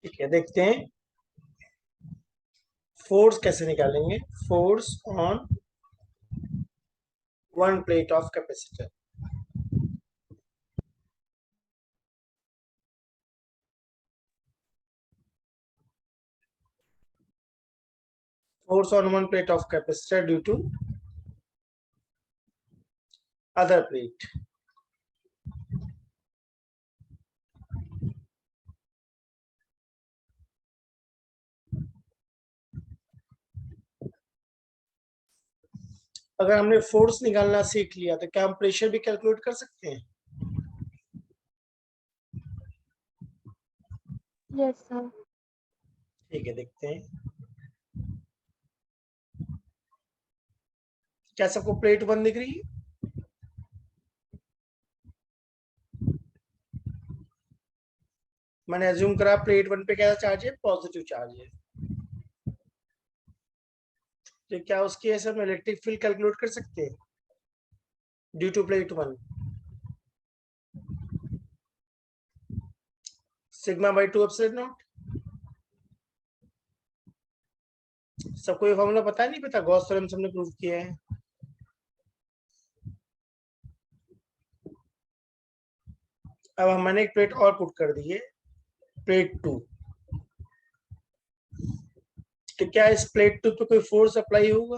ठीक है, देखते हैं फोर्स कैसे निकालेंगे। Force on one plate of capacitor. Force on one plate of capacitor due to other plate. अगर हमने फोर्स निकालना सीख लिया तो क्या हम प्रेशर भी कैलकुलेट कर सकते हैं? Yes sir. ठीक है, देखते हैं। क्या सबको प्लेट वन दिख रही है? मैंने एज्यूम करा प्लेट वन पे क्या चार्ज है, पॉजिटिव चार्ज है। तो क्या उसकी ऐसे हम इलेक्ट्रिक फील्ड कैलकुलेट कर सकते हैं due to plate one? Sigma by two epsilon naught. सबको ये फॉर्मूला पता है नहीं पता? गॉस थ्योरम से हमने प्रूव किया है। अब हमने एक प्लेट और पुट कर दी है, प्लेट टू। तो क्या इस प्लेट टू पे कोई फोर्स अप्लाई होगा?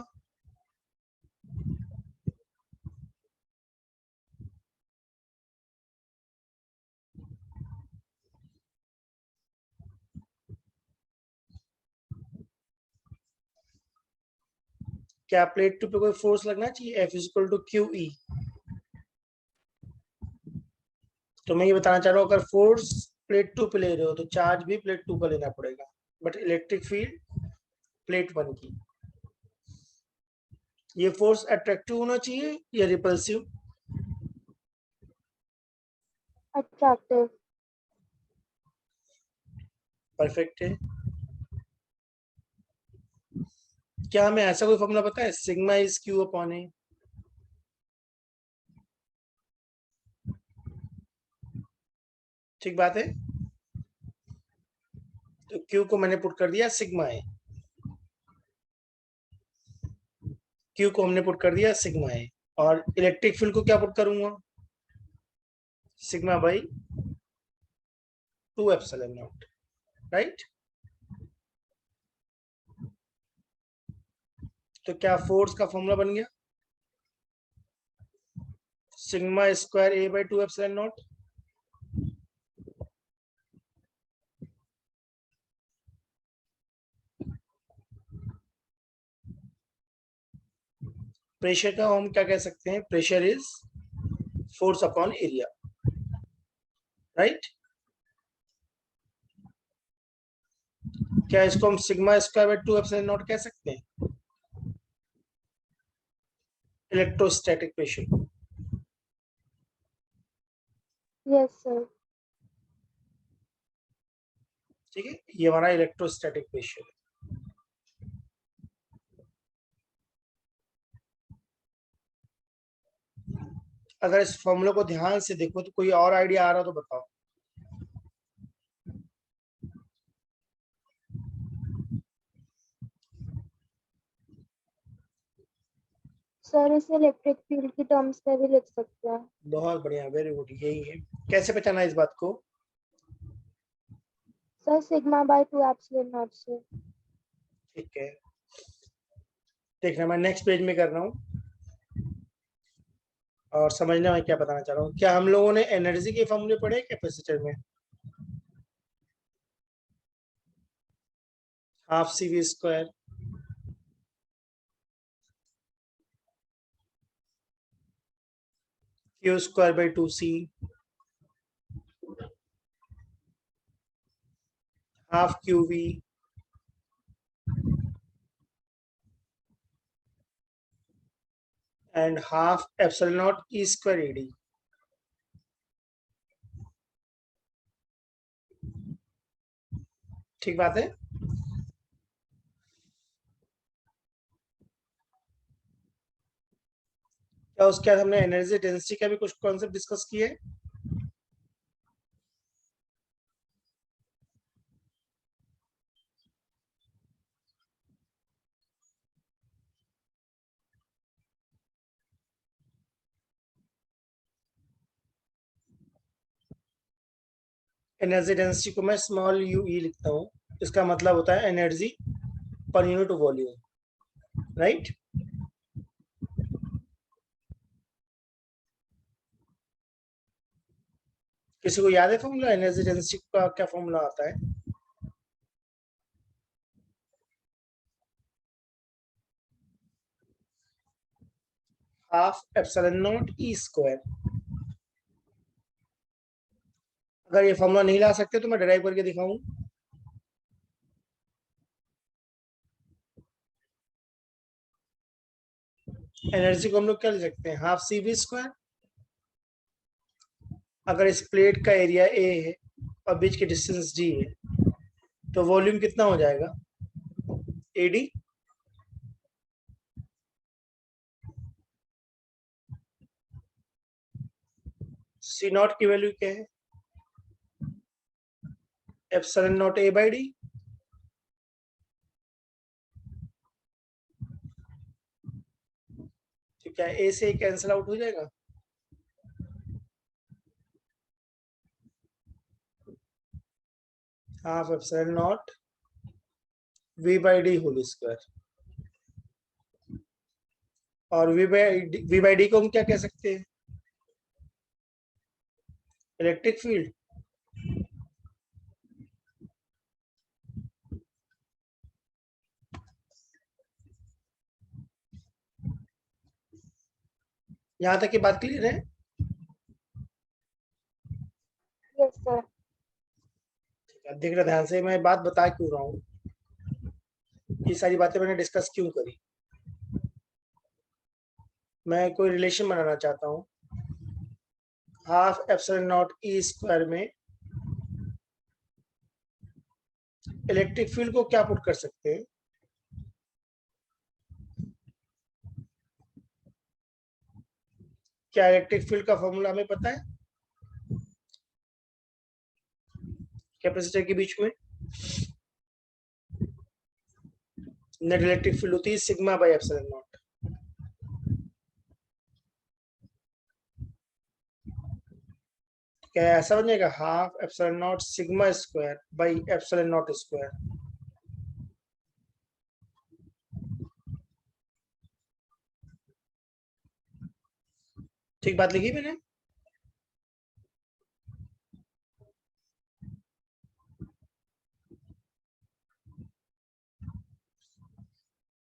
क्या प्लेट टू पे कोई फोर्स लगना चाहिए? F is equal to Q E. तो मैं ये बताना चाह रहा हूँ, अगर फोर्स प्लेट टू पे ले रहे हो तो चार्ज भी प्लेट टू का लेना पड़ेगा, but electric field plate one की। ये फोर्स अट्रैक्टिव होना चाहिए या रिपल्सिव? अट्रैक्टिव। परफेक्ट है। क्या हमें ऐसा कोई फॉर्मूला पता है, सिग्मा इज क्यू अपॉन ए? ठीक बात है। तो क्यू को मैंने पुट कर दिया सिग्मा ए, क्यू को हमने पुट कर दिया सिग्मा ए, और इलेक्ट्रिक फील्ड को क्या पुट करूंगा? Sigma by two epsilon not, right? तो क्या फोर्स का फॉर्मूला बन गया sigma square A by two epsilon not. Pressure का हम क्या कह सकते हैं? Pressure is force upon area, right? क्या इसको हम sigma square by two epsilon not कह सकते हैं? Electrostatic pressure. Yes sir. ठीक है, ये हमारा इलेक्ट्रोस्टैटिक प्रेशर है। अगर इस फॉर्मूले को ध्यान से देखो तो कोई और आइडिया आ रहा तो बताओ। सर इसे इलेक्ट्रिक फील्ड की टर्म्स में भी लिख सकते हैं। बहुत बढ़िया, वेरी गुड, यही है। कैसे पहचाना इस बात को? Sir sigma by two epsilon not से। ठीक है, देखना मैं नेक्स्ट पेज में कर रहा हूँ और समझना मैं क्या बताना चाह रहा हूँ। क्या हम लोगों ने एनर्जी के फॉर्मूले पढ़े कैपेसिटर में? Half C V square Q square by two C, half Q V and half epsilon naught E square A D. ठीक बात है। क्या उसके बाद हमने एनर्जी डेंसिटी का भी कुछ कॉन्सेप्ट डिस्कस किए? एनर्जी डेंसिटी को मैं स्मॉल यू ई लिखता हूँ, इसका मतलब होता है energy per unit volume, right. किसी को याद है फॉर्मूला, एनर्जी डेंसिटी का क्या फॉर्मूला आता है? Half epsilon naught E square. अगर ये फॉर्मूला नहीं ला सकते तो मैं डिराइव करके दिखाऊं। एनर्जी को हम लोग क्या लिख सकते हैं, हाफ सी वी स्क्वायर। अगर इस प्लेट का एरिया ए है और बीच की डिस्टेंस डी है तो वॉल्यूम कितना हो जाएगा, एडी। सी नॉट की वैल्यू क्या है, epsilon naught A by D. तो क्या ए से कैंसिल आउट हो जाएगा, half epsilon naught V by D whole square. और वी बाई डी को हम क्या कह सकते हैं, इलेक्ट्रिक फील्ड। यहां तक की बात क्लियर है? Yes sir. देख रहे ध्यान से, मैं बात बता क्यों रहा हूँ, ये सारी बातें मैंने डिस्कस क्यों करी। मैं कोई रिलेशन बनाना चाहता हूँ, half epsilon naught E square में इलेक्ट्रिक फील्ड को क्या पुट कर सकते हैं, क्या इलेक्ट्रिक फील्ड का फॉर्मूला हमें पता है कैपेसिटर के बीच में? नेट इलेक्ट्रिक फील्ड होती है सिग्मा बाई एप्सिलॉन नॉट। क्या ऐसा बन जाएगा, half epsilon not sigma square by epsilon not square. ठीक बात लिखी मैंने?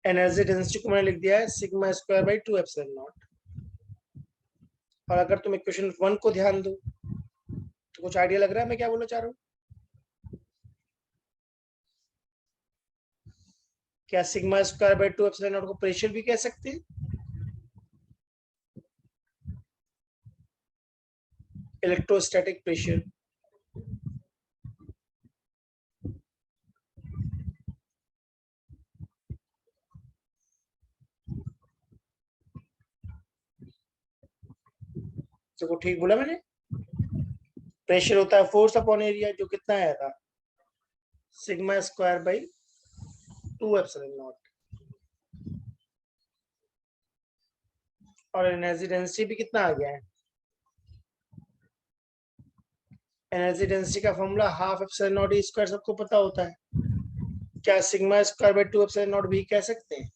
एनर्जी डेंसिटी को मैंने लिख दिया है sigma square by 2 epsilon not. और अगर तुम इक्वेशन 1 को ध्यान दो तो कुछ आइडिया लग रहा है मैं क्या बोलना चाह रहा हूँ? क्या sigma square by 2 epsilon not को प्रेशर भी कह सकते हैं, इलेक्ट्रोस्टैटिक प्रेशर। तो ठीक बोला मैंने? प्रेशर होता है फोर्स अपॉन एरिया, जो कितना आया था, sigma square by 2 epsilon not. और एनर्जी डेंसिटी भी कितना आ गया है, एनर्जी डेंसिटी का formula half epsilon naught E square सबको पता होता है। क्या sigma square by 2 epsilon not भी कह सकते हैं?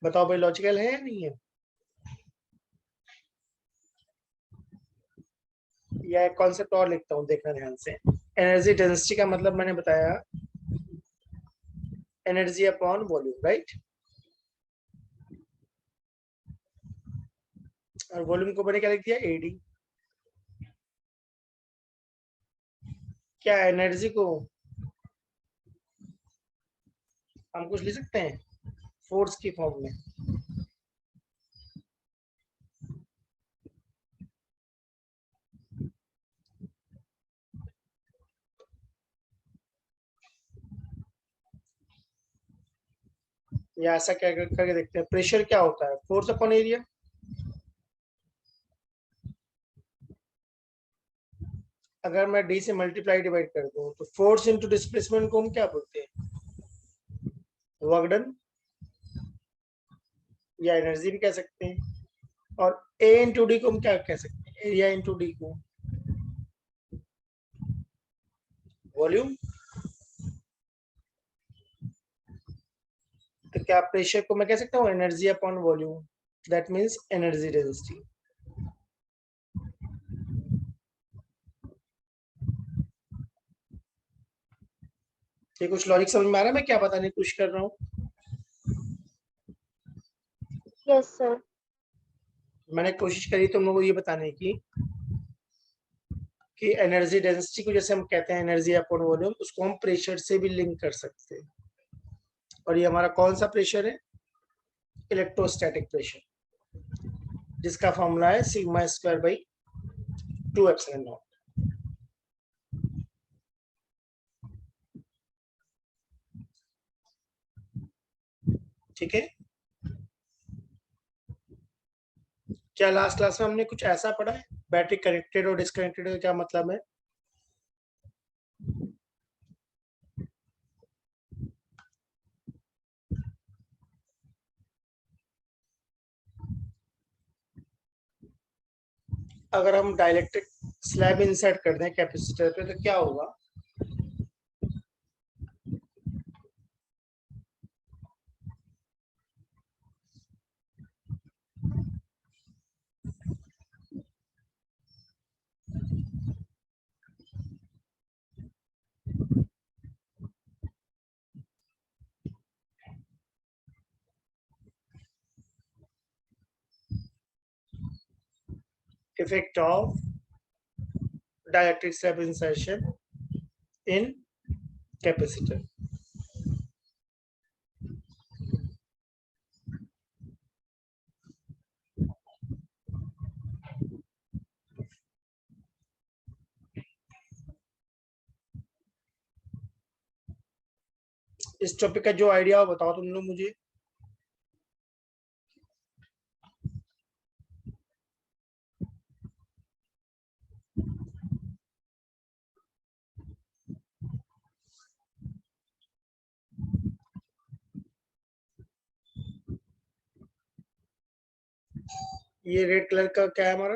बताओ भाई, लॉजिकल है या नहीं है? या एक कॉन्सेप्ट और लिखता हूँ, देखना ध्यान से। एनर्जी डेंसिटी का मतलब मैंने बताया एनर्जी अपॉन वॉल्यूम, राइट। और वॉल्यूम को मैंने क्या लिख दिया, एडी। क्या एनर्जी को हम कुछ लिख सकते हैं फोर्स की फॉर्म में? या ऐसा क्या करके देखते हैं, प्रेशर क्या होता है, फोर्स अपॉन एरिया। अगर मैं डी से मल्टीप्लाई डिवाइड कर दूं तो फोर्स इंटू डिस्प्लेसमेंट को हम क्या बोलते हैं, वर्क डन। या एनर्जी भी कह सकते हैं, और ए इंटू डी को हम क्या कह सकते हैं, एरिया इंटू डी को वॉल्यूम। तो क्या प्रेशर को मैं कह सकता हूँ energy upon volume, that means energy density. ये कुछ लॉजिक समझ में आ रहा है मैं क्या बताने की कोशिश कर रहा हूँ? Yes sir. मैंने कोशिश करी तुम लोगों को ये बताने की कि एनर्जी डेंसिटी को जैसे हम कहते हैं एनर्जी अपॉन वॉल्यूम, उसको हम प्रेशर से भी लिंक कर सकते हैं। और ये हमारा कौन सा प्रेशर है? इलेक्ट्रोस्टैटिक प्रेशर, जिसका फॉर्मूला है sigma square by 2 epsilon not. ठीक है, क्या लास्ट क्लास में हमने कुछ ऐसा पढ़ा है बैटरी कनेक्टेड और डिस्कनेक्टेड का क्या मतलब है? अगर हम डाइलेक्ट्रिक स्लैब इंसर्ट कर दें कैपेसिटर पे तो क्या होगा? Effect of dielectric slab insertion in capacitor. इस टॉपिक का जो आइडिया हो बताओ तुम लोग मुझे। ये रेड कलर का क्या है हमारा?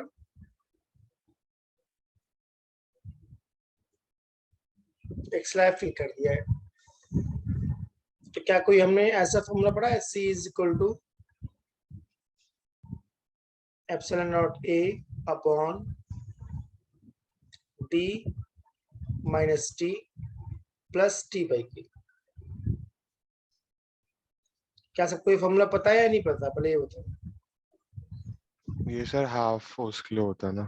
एक स्लैब फिल कर दिया है। तो क्या कोई हमने ऐसा फॉर्मूला पढ़ा है, C is equal to epsilon naught A upon D minus T plus T by K? क्या सबको ये फॉर्मूला पता है या नहीं पता, पहले ये बताओ। ये सर हाफ उसके लिए होता है ना।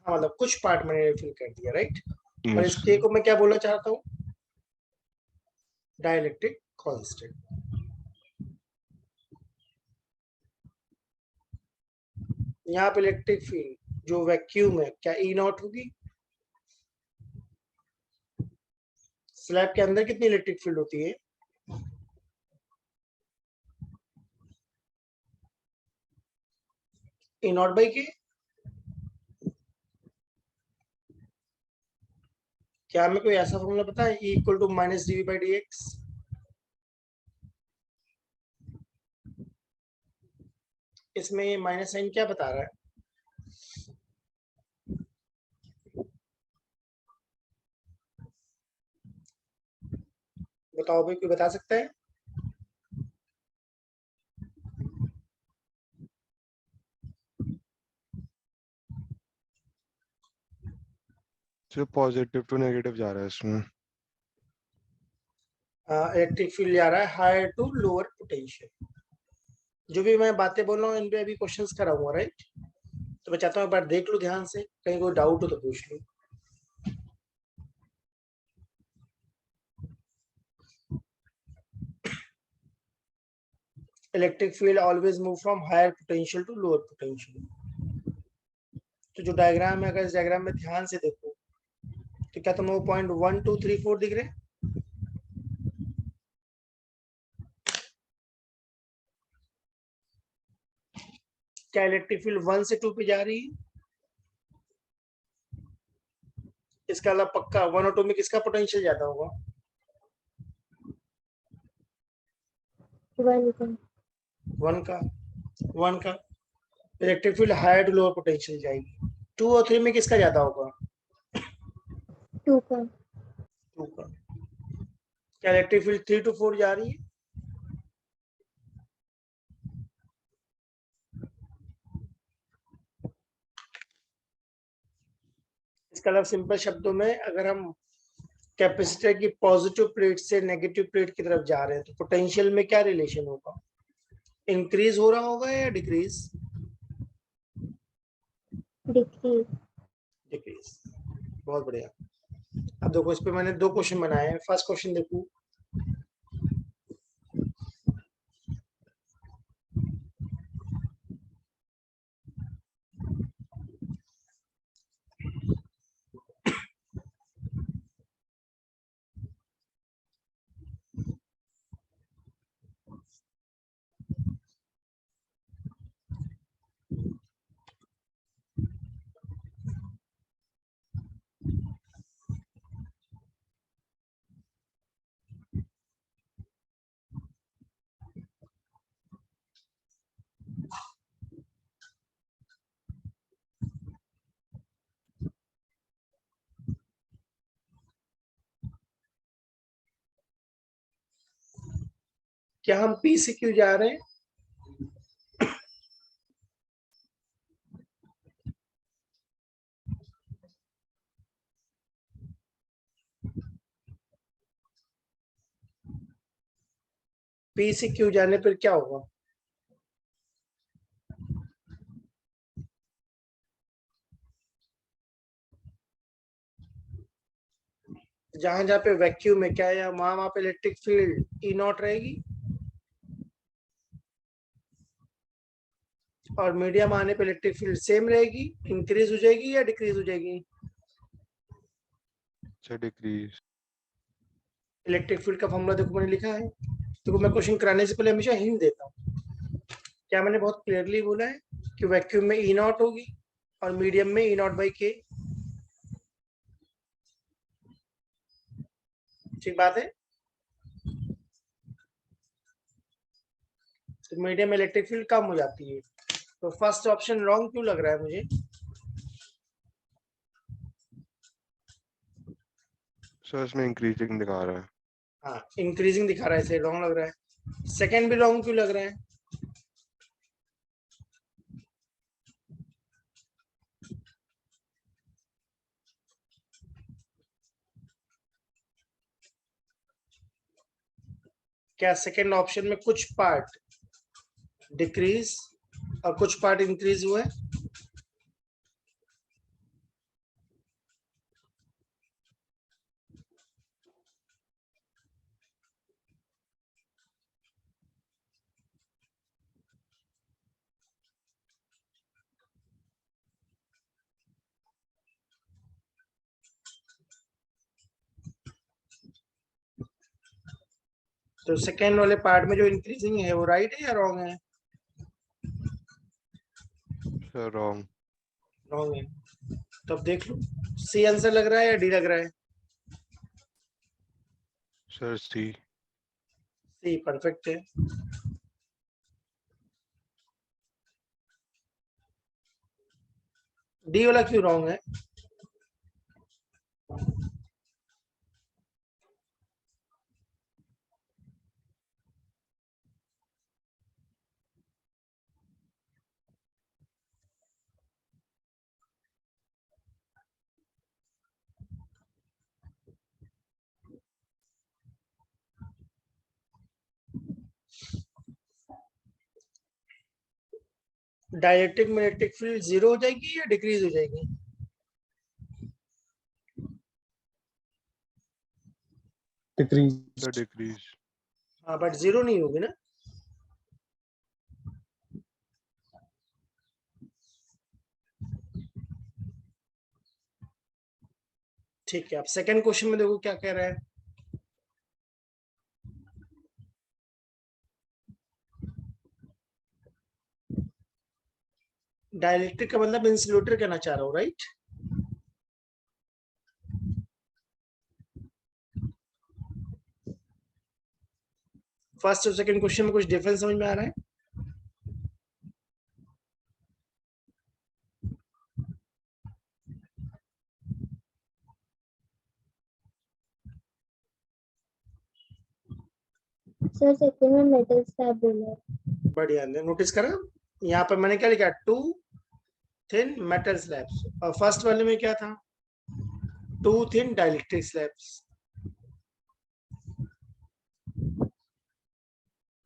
हाँ मतलब कुछ पार्ट मैंने फिल कर दिया, राइट। और Yes, इस K को मैं क्या बोलना चाहता हूँ? Dielectric constant. यहाँ पे इलेक्ट्रिक फील्ड जो वैक्यूम है क्या E नॉट होगी? स्लैब के अंदर कितनी इलेक्ट्रिक फील्ड होती है? E नॉट बाई के। क्या हमें कोई ऐसा फॉर्मूला पता है, E equal to minus D V by D X? इसमें ये माइनस साइन क्या बता रहा है? बताओ भाई, कोई बता सकता है? जो पॉजिटिव टू नेगेटिव जा रहा है इसमें। इलेक्ट्रिक फील्ड जा रहा है हायर टू लोअर पोटेंशियल। जो भी मैं बातें बोल रहा हूँ इन पे अभी क्वेश्चंस कराऊंगा, राइट। तो मैं चाहता हूँ एक बार देख लो ध्यान से, कहीं कोई डाउट हो तो पूछ लो। Electric field always move from higher potential to lower potential. तो जो डायग्राम है, अगर इस डायग्राम में ध्यान से देखो तो क्या तुम लोग पॉइंट 1 2 3 4 दिख रहे हैं? क्या इलेक्ट्रिक फील्ड 1 से 2 पे जा रही है? इसका अलावा पक्का 1 और 2 में किसका पोटेंशियल ज्यादा होगा? 1 का। वन का electric field higher to lower potential जाएगी। 2 और 3 में किसका ज्यादा होगा? 2 का। 2 का। क्या इलेक्ट्रिक फील्ड 3 to 4 जा रही है? इसका मतलब सिंपल शब्दों में अगर हम कैपेसिटर की पॉजिटिव प्लेट से नेगेटिव प्लेट की तरफ जा रहे हैं तो पोटेंशियल में क्या रिलेशन होगा? इंक्रीज हो रहा होगा या डिक्रीज? डिक्रीज। डिक्रीज। बहुत बढ़िया। अब देखो इस पे मैंने 2 क्वेश्चन बनाए हैं। फर्स्ट क्वेश्चन देखो, क्या हम पी से क्यू जा रहे हैं? पी से क्यू जाने पर क्या होगा? जहां जहां पे वैक्यूम है क्या है वहां पे इलेक्ट्रिक फील्ड ई नॉट रहेगी, और मीडियम आने पे इलेक्ट्रिक फील्ड सेम रहेगी, इंक्रीज हो जाएगी या डिक्रीज हो जाएगी? अच्छा डिक्रीज। इलेक्ट्रिक फील्ड का फॉर्मूला देखो मैंने लिखा है। देखो मैं क्वेश्चन कराने से पहले हमेशा हिंट देता हूँ। क्या मैंने बहुत क्लियरली बोला है कि वैक्यूम में ई नॉट होगी और मीडियम में ई नॉट बाई के? ठीक बात है। तो मीडियम में इलेक्ट्रिक फील्ड कम हो जाती है। तो फर्स्ट ऑप्शन रॉन्ग क्यों लग रहा है मुझे? सर इसमें इंक्रीजिंग दिखा रहा है। हाँ इंक्रीजिंग दिखा रहा है, इसे रॉन्ग लग रहा है। सेकंड भी रॉन्ग क्यों लग रहा है? क्या सेकंड ऑप्शन में कुछ पार्ट डिक्रीज और कुछ पार्ट इंक्रीज हुआ है? तो सेकेंड वाले पार्ट में जो इंक्रीजिंग है वो राइट है या रॉन्ग है? Sir wrong. रॉन्ग है। तो अब देख लो, सी आंसर लग रहा है या डी लग रहा है? सर सी। सी परफेक्ट है। डी वाला क्यों रॉन्ग है? डायरेक्ट्रिक में इलेक्ट्रिक फील्ड जीरो हो जाएगी या डिक्रीज हो जाएगी? डिक्रीज। Sir decrease. हाँ बट जीरो नहीं होगी ना। ठीक है, अब सेकंड क्वेश्चन में देखो क्या कह रहा है। डायलेक्ट्रिक का मतलब इंसुलेटर कहना चाह रहा हूँ, राइट? फर्स्ट और सेकंड क्वेश्चन में कुछ डिफरेंस समझ में आ रहा है? सर सेकंड में मेटल स्लैब बोला है। बढ़िया, नोटिस करा यहाँ पर मैंने क्या लिखा, 2 थिन मेटल स्लैब्स, और फर्स्ट वाले में क्या था, 2 थिन डाइलेक्ट्रिक स्लैब्स।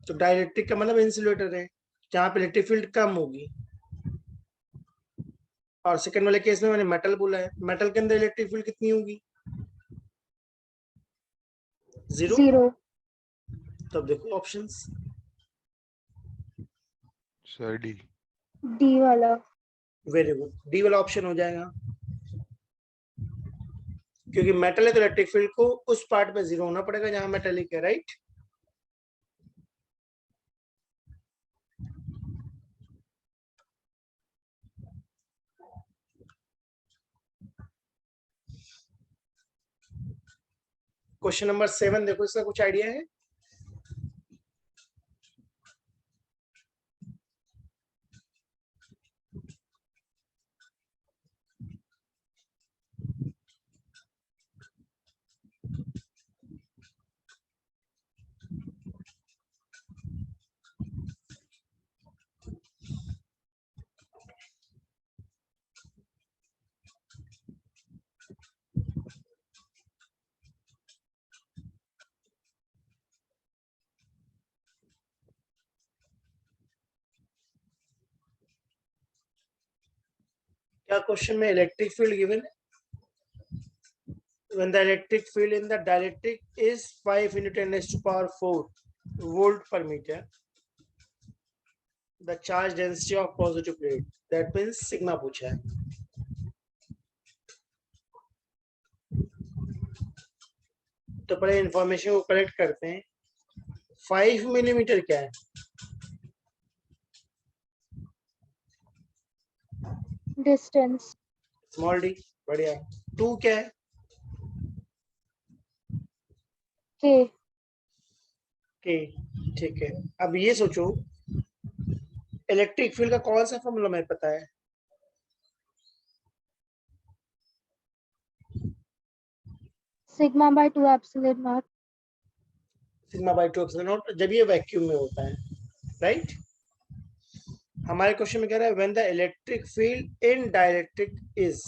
तो डाइलेक्ट्रिक का मतलब इंसुलेटर है, जहां पे इलेक्ट्रिक फील्ड कम होगी। और सेकंड वाले केस में मैंने मेटल बोला है, मेटल के अंदर इलेक्ट्रिक फील्ड कितनी होगी, 0। 0। तब देखो ऑप्शंस, सर डी। डी वाला। वेरी गुड, डी वाला ऑप्शन हो जाएगा, क्योंकि मेटल है तो इलेक्ट्रिक फील्ड को उस पार्ट में 0 होना पड़ेगा जहां मेटेलिक है, राइट। क्वेश्चन नंबर 7 देखो, इसका कुछ आइडिया है। क्या क्वेश्चन में इलेक्ट्रिक फील्ड गिवन है, when the electric field in the dielectric is 5 into 10 raised to power 4 volt per meter, the charge density of positive plate, that means sigma पूछा है। तो पहले इंफॉर्मेशन को कलेक्ट करते हैं। 5 मिलीमीटर क्या है, डिस्टेंस। स्मॉल डी, बढ़िया। 2 क्या है, के। के, ठीक है। अब ये सोचो, इलेक्ट्रिक फील्ड का कौन सा फॉर्मूला मुझे पता है, sigma bye 2 epsilon not. Sigma bye 2 epsilon not, जब ये वैक्यूम में होता है, राइट। हमारे क्वेश्चन में कह रहा है when the electric field in dielectric is,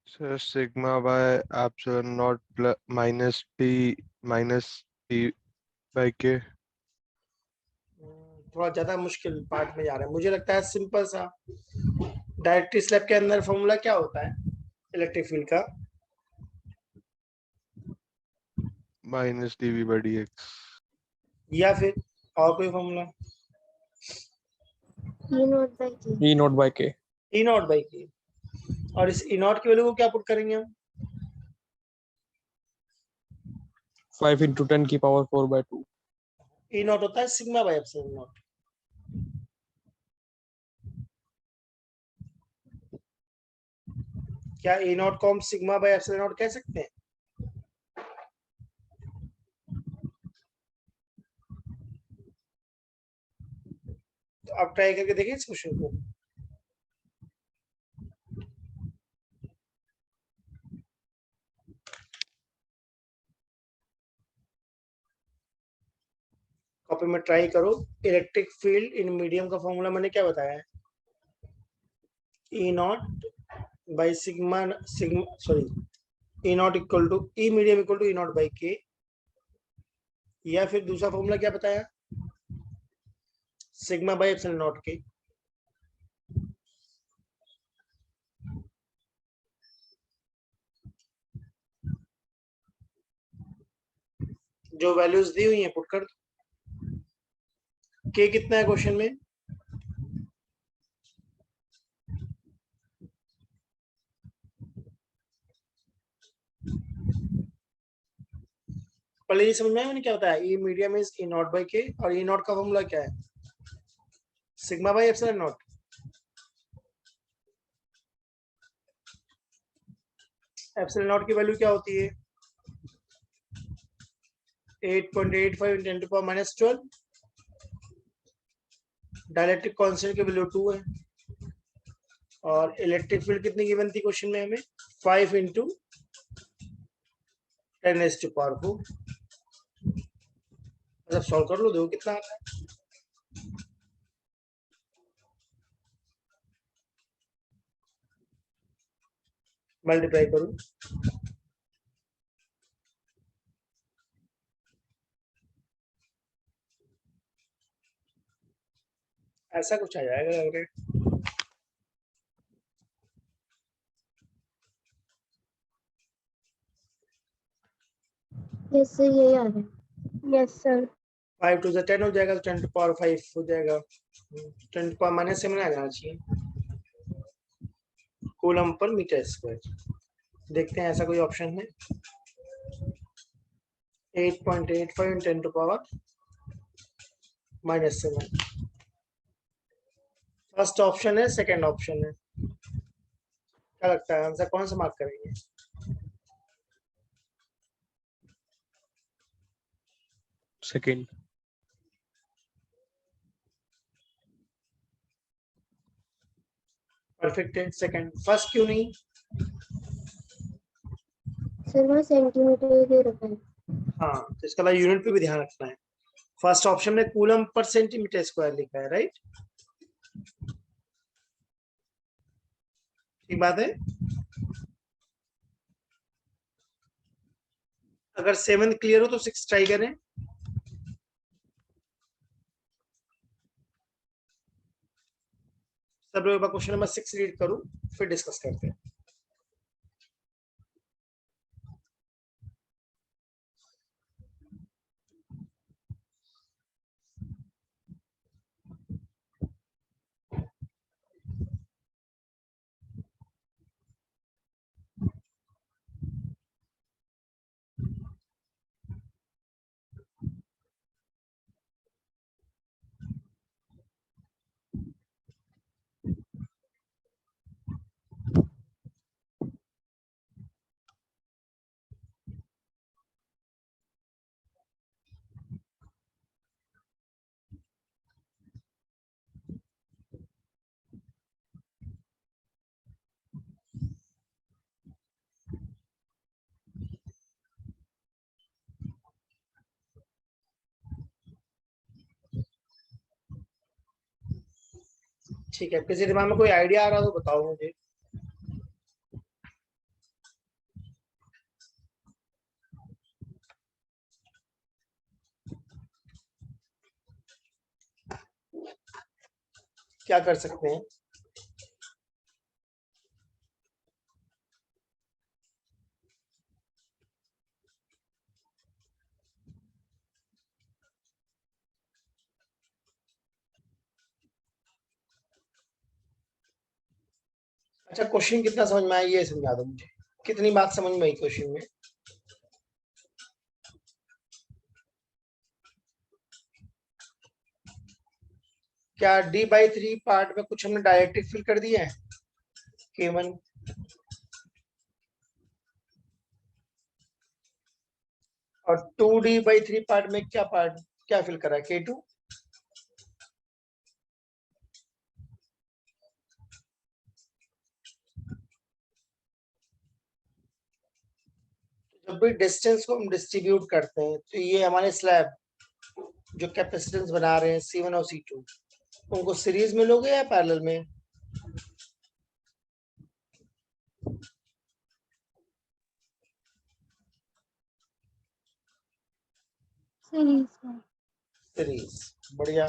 sir sigma by epsilon naught minus T by K. थोड़ा ज्यादा मुश्किल पार्ट में जा रहे हैं, मुझे लगता है सिंपल सा। डायरेक्ट्रिक स्लैब के अंदर फॉर्मूला क्या होता है इलेक्ट्रिक फील्ड का, माइनस डीवी बाय डीएक्स। या फिर और कोई फॉर्मूला, ई नॉट बाय के। E naught by K. E nought by K. और इस ई नॉट की वैल्यू को क्या पुट करेंगे हम, 5 into 10 की power 4 by 2. ई नॉट होता है सिग्मा बाय एप्सिलॉन नॉट। क्या ई नॉट को हम सिग्मा बाय एप्सिलॉन नॉट कह सकते हैं, तो आप ट्राई करके देखिए इस क्वेश्चन को। कॉपी में ट्राई करो। इलेक्ट्रिक फील्ड इन मीडियम का फॉर्मूला मैंने क्या बताया है, E nought by sigma sorry E nought equal to E medium equal to E nought by K, या फिर दूसरा फॉर्मूला क्या बताया, सिग्मा बाई एप्सिलॉन नॉट के। जो वैल्यूज दी हुई हैं पुट कर दो। के कितना है क्वेश्चन में, पहले ये समझ में आया मैंने क्या बताया, E medium is E nought by K, और ई नॉट का फॉर्मूला क्या है, sigma by epsilon nought. Epsilon nought की वैल्यू क्या होती है, 8.85 × 10⁻⁻12। डाइलेक्ट्रिक कांस्टेंट की वैल्यू 2 है, और इलेक्ट्रिक फील्ड कितनी गिवन थी क्वेश्चन में हमें, 5 into 10⁴ मतलब सॉल्व कर लो, देखो कितना आता है। मल्टीप्लाई करूं, ऐसा कुछ आ जाएगा लग रहा है। यस सर, यही आ रहा है। Yes sir. 5 टू 10 हो जाएगा, तो 10⁵ हो जाएगा। 10⁻7 आ जाना चाहिए कूलम पर मीटर स्क्वायर। देखते हैं ऐसा कोई ऑप्शन है। 8.85 10⁻⁻7 फर्स्ट ऑप्शन है, सेकंड ऑप्शन है। क्या लगता है आंसर कौन सा मार्क करेंगे? Second. परफेक्ट है। सेकंड, फर्स्ट क्यों नहीं? सर वहाँ सेंटीमीटर दे रखा है। हाँ, तो इसका यूनिट पे भी ध्यान रखना है। फर्स्ट ऑप्शन में कूलम पर सेंटीमीटर स्क्वायर लिखा है, राइट? ठीक बात है। अगर 7 क्लियर हो तो 6 ट्राई करें। सब लोग क्वेश्चन नंबर 6 रीड करूं, फिर डिस्कस करते हैं। ठीक है, किसी दिमाग में कोई आइडिया आ रहा हो तो बताओ मुझे। क्या कर सकते हैं? अच्छा, क्वेश्चन कितना समझ में आया ये समझा दो मुझे। कितनी बात समझ में आई क्वेश्चन में? क्या D/3 पार्ट में कुछ हमने डायरेक्टली फिल कर दिया है? K1 और 2D/3 पार्ट में क्या फिल करा है? K2। जब भी डिस्टेंस को हम डिस्ट्रीब्यूट करते हैं तो ये हमारे स्लैब जो कैपेसिटेंस बना रहे हैं C1 और C2, उनको सीरीज में लोगे या पैरेलल में? सीरीज। बढ़िया।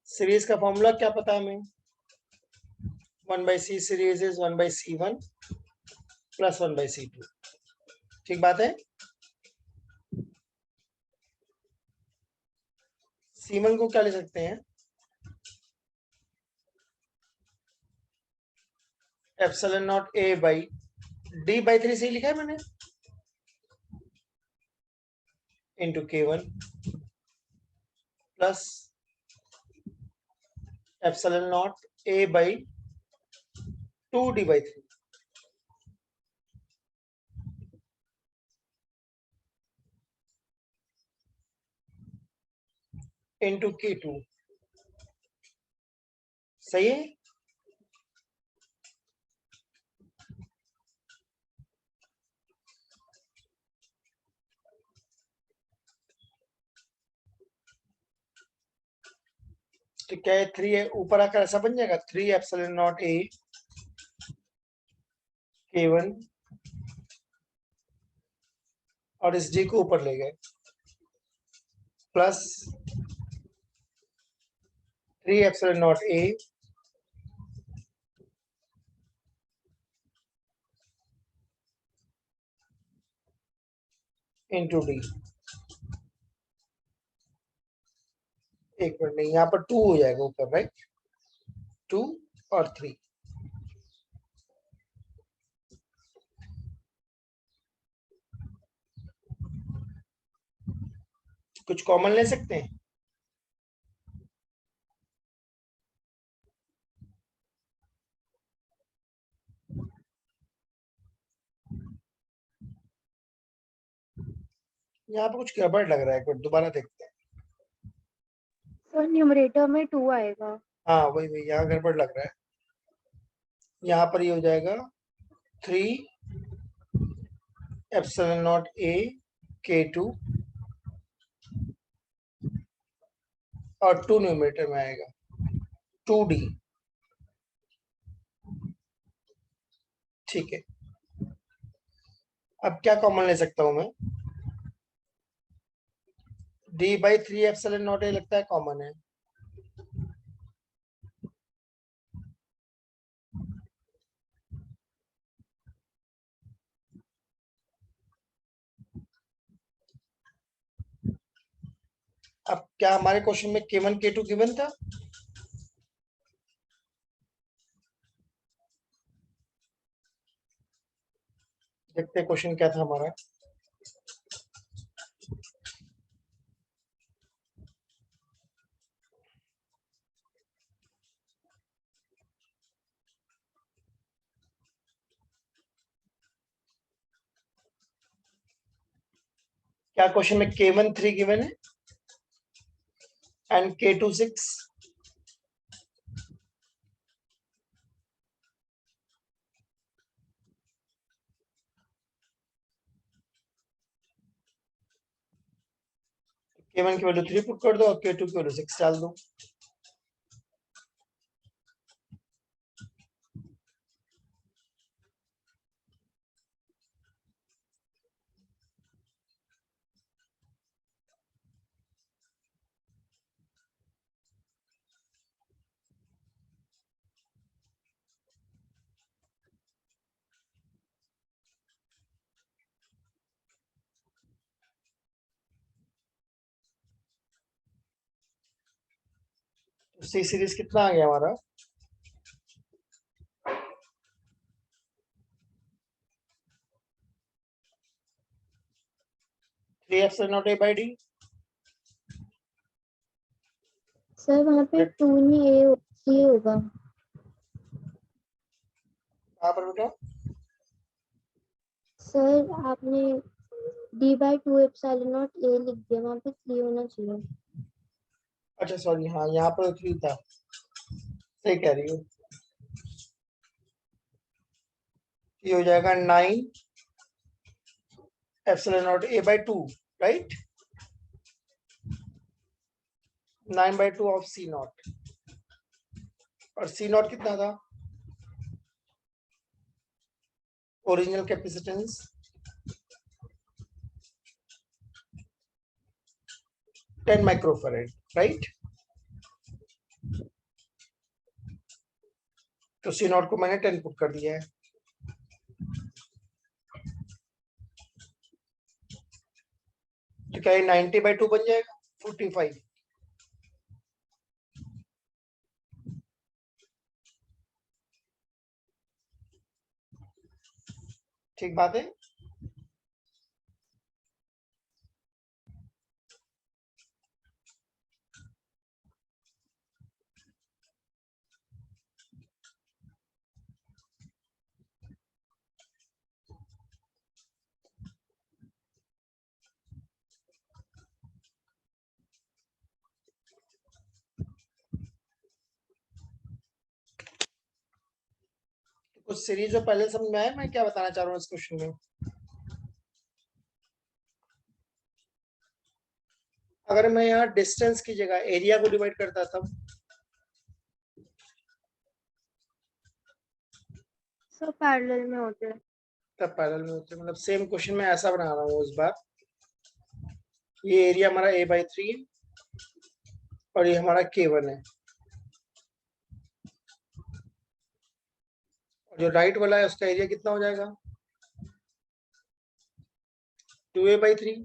सीरीज का फॉर्मूला क्या पता है हमें? 1/C series is 1/C1 plus 1/C2। ठीक बात है। C1 को क्या ले सकते हैं? Epsilon naught A by D/3 से लिखा है मैंने, into K1 plus epsilon naught A by 2D/3 into K2। सही है। तो क्या है 3 है ऊपर आकर ऐसा बन जाएगा 3 एप्सिलॉन नॉट ए K1 और इस डी को ऊपर ले गए प्लस 3 एप्सिलॉन नॉट ए इंटू डी। एक मिनट नहीं यहाँ पर 2 हो जाएगा ऊपर राइट 2 और 3 कुछ कॉमन ले सकते हैं यहाँ पे कुछ गड़बड़ लग रहा है एक बार दोबारा देखते हैं सर न्यूमरेटर में 2 आएगा। हाँ वही वही यहाँ गड़बड़ लग रहा है यहाँ पर ये हो जाएगा 3 एप्सिलॉन नॉट ए K2 और 2 न्यूमरेटर में आएगा 2D। ठीक है अब क्या कॉमन ले सकता हूं मैं D/3 एप्सिलॉन नॉट ए लगता है कॉमन है अब क्या हमारे क्वेश्चन में K1 K2 गिवन था देखते हैं क्वेश्चन क्या था हमारा क्या क्वेश्चन में K1 3 गिवन है एंड K2 6 K1 की वैल्यू 3 पुट कर दो और K2 की वैल्यू 6 डाल दो तो सी सीरीज कितना आ गया हमारा three epsilon naught A by D sir वहाँ पे 2 नहीं ए होगा। कहाँ पर बेटा सर आपने D/2 एप्सिलॉन नॉट ए लिख दिया, वहाँ पे 3 होना चाहिए। अच्छा सॉरी हाँ यहाँ पर 3 था सही कह रही हो ये हो जाएगा 9 epsilon naught A by 2 right 9/2 of C not और C नॉट कितना था ओरिजिनल कैपेसिटेंस 10 माइक्रोफैराड राइट तो C नॉट को मैंने 10 पुट कर दिया है तो क्या ये 90/2 बन जाएगा 45 ठीक बात है कुछ सीरीज जो पहले समझ में आया मैं क्या बताना चाह रहा हूँ इस क्वेश्चन में अगर मैं यहाँ डिस्टेंस की जगह एरिया को डिवाइड करता तब सब पैरेलल में होते हैं। तब पैरेलल में होते हैं, मतलब सेम क्वेश्चन में ऐसा बना रहा हूँ इस बार। ये एरिया हमारा a/3 है और ये हमारा K1 है, और जो राइट वाला है उसका एरिया कितना हो जाएगा 2a/3,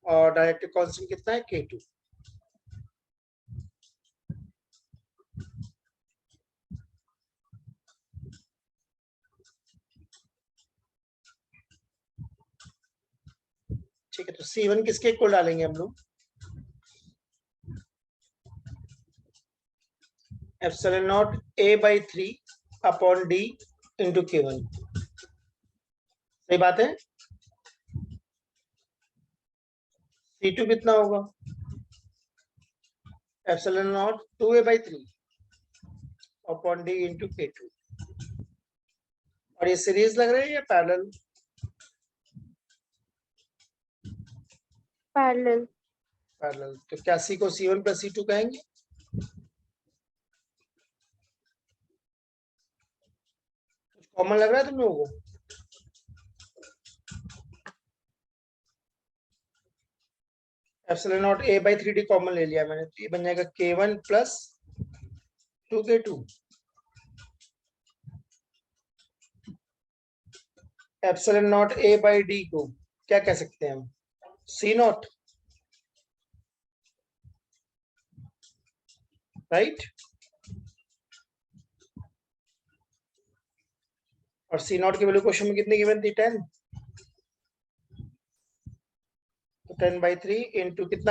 और डायरेक्टिव कांस्टेंट कितना है K2। ठीक है, तो C1 किसके इक्वल डालेंगे हम लोग, epsilon not a/3 upon d into K1। सही बात है। C2 कितना होगा, epsilon not 2a/3 upon d into K2। और ये सीरीज लग रही है या पैरेलल, पैरेलल। पैरेलल। तो क्या C को C1 प्लस C2 कहेंगे, कुछ कॉमन लग रहा है तुम लोगों को। एप्सिलॉन नॉट a/3d कॉमन ले लिया मैंने, तो ये बन जाएगा K1 plus 2K2। Epsilon not a/d को क्या कह सकते हैं हम, C0, राइट। और C0 की वैल्यू क्वेश्चन में कितनी गिवन थी 10, तो 10/3 इंटू कितना आ